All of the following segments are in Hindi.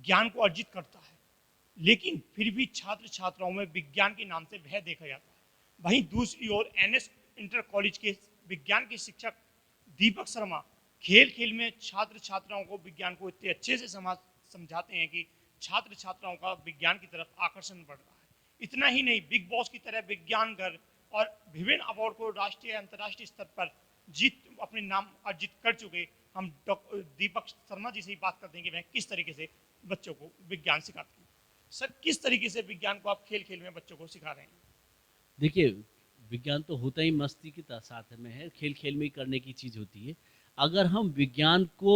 ज्ञान को अर्जित करता है, लेकिन फिर भी छात्र छात्राओं में विज्ञान के नाम से भय देखा जाता है। वहीं दूसरी ओर एनएस इंटर कॉलेज के विज्ञान के शिक्षक दीपक शर्मा खेल खेल में छात्र छात्राओं को विज्ञान को इतने अच्छे से समझाते हैं कि छात्र छात्राओं का विज्ञान की तरफ आकर्षण बढ़ रहा है। इतना ही नहीं, बिग बॉस की तरह विज्ञान घर और विभिन्न अवार्ड को राष्ट्रीय अंतर्राष्ट्रीय स्तर पर जीत अपने नाम अर्जित कर चुके हम दीपक शर्मा जी से ही बात करते हैं कि वह किस तरीके से बच्चों को विज्ञान सिखाते हैं। सर, किस तरीके से विज्ञान को आप खेल खेल में बच्चों को सिखा रहे हैं? देखिए, विज्ञान तो होता ही मस्ती के साथ में है, खेल खेल में ही करने की चीज़ होती है। अगर हम विज्ञान को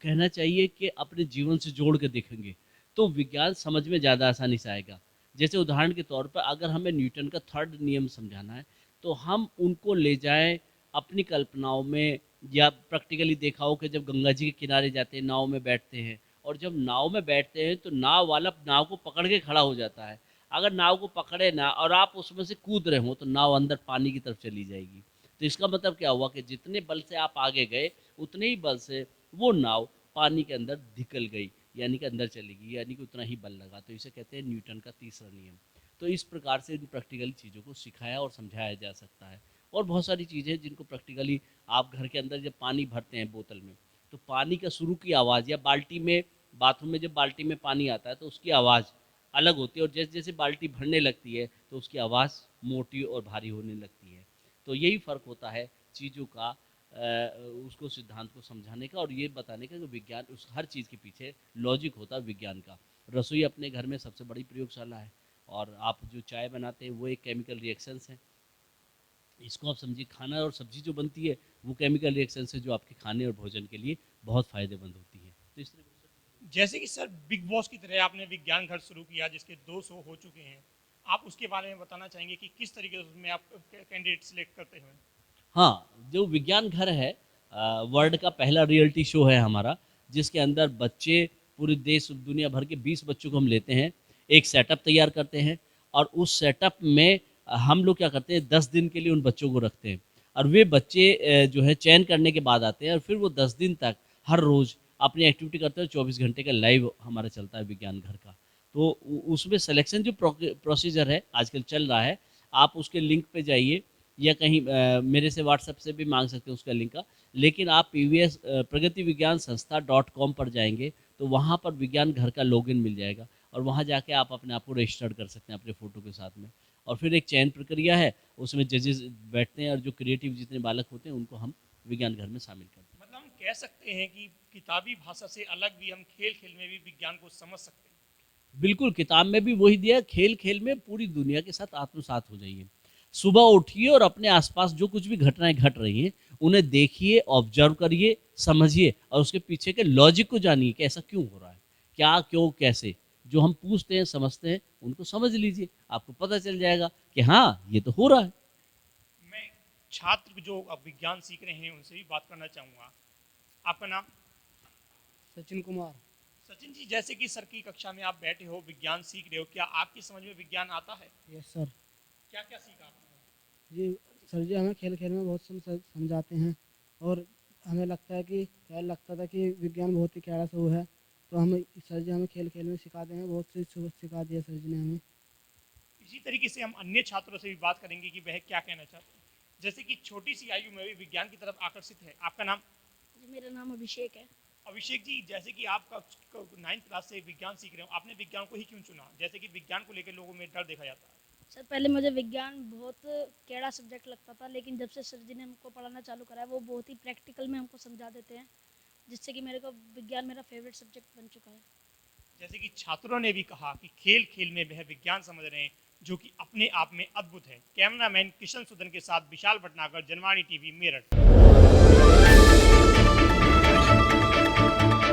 कहना चाहिए कि अपने जीवन से जोड़ के देखेंगे तो विज्ञान समझ में ज़्यादा आसानी से आएगा। जैसे उदाहरण के तौर पर अगर हमें न्यूटन का थर्ड नियम समझाना है तो हम उनको ले जाएं अपनी कल्पनाओं में, या प्रैक्टिकली देखा हो कि जब गंगा जी के किनारे जाते हैं, नाव में बैठते हैं, और जब नाव में बैठते हैं तो नाव वाला नाव को पकड़ के खड़ा हो जाता है। अगर नाव को पकड़े ना और आप उसमें से कूद रहे हो तो नाव अंदर पानी की तरफ चली जाएगी। तो इसका मतलब क्या हुआ कि जितने बल से आप आगे गए उतने ही बल से वो नाव पानी के अंदर धिकल गई, यानी कि अंदर चली गई, यानी कि उतना ही बल लगा। तो इसे कहते हैं न्यूटन का तीसरा नियम। तो इस प्रकार से इन प्रैक्टिकल चीज़ों को सिखाया और समझाया जा सकता है। और बहुत सारी चीज़ें जिनको प्रैक्टिकली आप घर के अंदर जब पानी भरते हैं बोतल में, तो पानी का शुरू की आवाज़, या बाल्टी में बाथरूम में जब बाल्टी में पानी आता है तो उसकी आवाज़ अलग होती है, और जैसे जैसे बाल्टी भरने लगती है तो उसकी आवाज़ मोटी और भारी होने लगती है। तो यही फ़र्क होता है चीज़ों का, उसको सिद्धांत को समझाने का और ये बताने का कि विज्ञान उस हर चीज़ के पीछे लॉजिक होता है विज्ञान का। रसोई अपने घर में सबसे बड़ी प्रयोगशाला है, और आप जो चाय बनाते हैं वो एक केमिकल रिएक्शंस है। इसको आप समझिए, खाना और सब्जी जो बनती है वो केमिकल रिएक्शन से जो आपके खाने और भोजन के लिए बहुत फ़ायदेमंद होती है। तो इस तरह जैसे कि सर, बिग बॉस की तरह आपने विज्ञान घर शुरू किया जिसके 2 शो हो चुके हैं, आप उसके बारे में बताना चाहेंगे कि किस तरीके से उसमें आप कैंडिडेट सिलेक्ट करते हैं? हाँ, जो विज्ञान घर है वर्ल्ड का पहला रियलिटी शो है हमारा, जिसके अंदर बच्चे पूरे देश दुनिया भर के 20 बच्चों को हम लेते हैं, एक सेटअप तैयार करते हैं, और उस सेटअप में हम लोग क्या करते हैं 10 दिन के लिए उन बच्चों को रखते हैं, और वे बच्चे जो है चयन करने के बाद आते हैं, और फिर वो 10 दिन तक हर रोज़ अपनी एक्टिविटी करते हैं। 24 घंटे का लाइव हमारा चलता है विज्ञान घर का। तो उसमें सिलेक्शन जो प्रोसीजर है आजकल चल रहा है, आप उसके लिंक पे जाइए, या कहीं मेरे से व्हाट्सएप से भी मांग सकते हैं उसका लिंक का। लेकिन आप पीवीएस प्रगति विज्ञान संस्था .com पर जाएंगे तो वहाँ पर विज्ञान घर का लॉगिन मिल जाएगा, और वहाँ जाके आप अपने आप को रजिस्टर्ड कर सकते हैं अपने फ़ोटो के साथ में। और फिर एक चयन प्रक्रिया है, उसमें जजेस बैठते हैं, और जो क्रिएटिव जितने बालक होते हैं उनको हम विज्ञान घर में शामिल करते हैं। मतलब हम कह सकते हैं कि किताबी भाषा से अलग भी हम खेल खेल में भी विज्ञान को समझ सकते हैं। बिल्कुल, किताब में भी वही दिया है, खेल खेल में पूरी दुनिया के साथ आत्मसात हो जाइए। सुबह उठिए और अपने आसपास जो कुछ भी घटनाएं घट रही हैं उन्हें देखिए, ऑब्जर्व करिए, समझिए, और उसके पीछे के लॉजिक को जानिए कि ऐसा क्यों हो रहा है, क्या, क्यों, कैसे। जो हम पूछते हैं, समझते हैं, उनको समझ लीजिए, आपको पता चल जाएगा कि हाँ, ये तो हो रहा है। मैं छात्र जो अब विज्ञान सीख रहे हैं उनसे भी बात करना चाहूँगा। आपका नाम? सचिन कुमार। सचिन जी, जैसे कि सर की कक्षा में आप बैठे हो, विज्ञान सीख रहे हो, क्या आपकी समझ में विज्ञान आता है? Yes sir. क्या क्या सीखा आपने? जी सर, जी हमें खेल खेल में बहुत समझाते हैं, और हमें लगता है कि पहले लगता था कि विज्ञान बहुत ही कैड़ा सा वो है, तो हमें सर जी हमें खेल खेल में सिखाते हैं, बहुत सी सिखा दिया सर जी ने हमें। इसी तरीके से हम अन्य छात्रों से भी बात करेंगे कि वह क्या कहना चाहते हैं। जैसे कि छोटी सी आयु में भी विज्ञान की तरफ आकर्षित है। आपका नाम? जी, मेरा नाम अभिषेक है। अभिषेक जी, जैसे कि आप 9th क्लास से विज्ञान सीख रहे हो, आपने विज्ञान को ही क्यों चुना? जैसे कि विज्ञान को लेकर लोगों में डर देखा जाता है। सर, पहले मुझे विज्ञान बहुत कैड़ा सब्जेक्ट लगता था, लेकिन जब से सर जी ने हमको पढ़ाना चालू करा है वो बहुत ही प्रैक्टिकल में हमको समझा देते हैं, जिससे कि मेरे को विज्ञान मेरा फेवरेट सब्जेक्ट बन चुका है। जैसे कि छात्रों ने भी कहा कि खेल खेल में वह विज्ञान समझ रहे हैं, जो कि अपने आप में अद्भुत है। कैमरामैन किशन सुदन के साथ विशाल भटनागर, जनवाणी टीवी, मेरठ।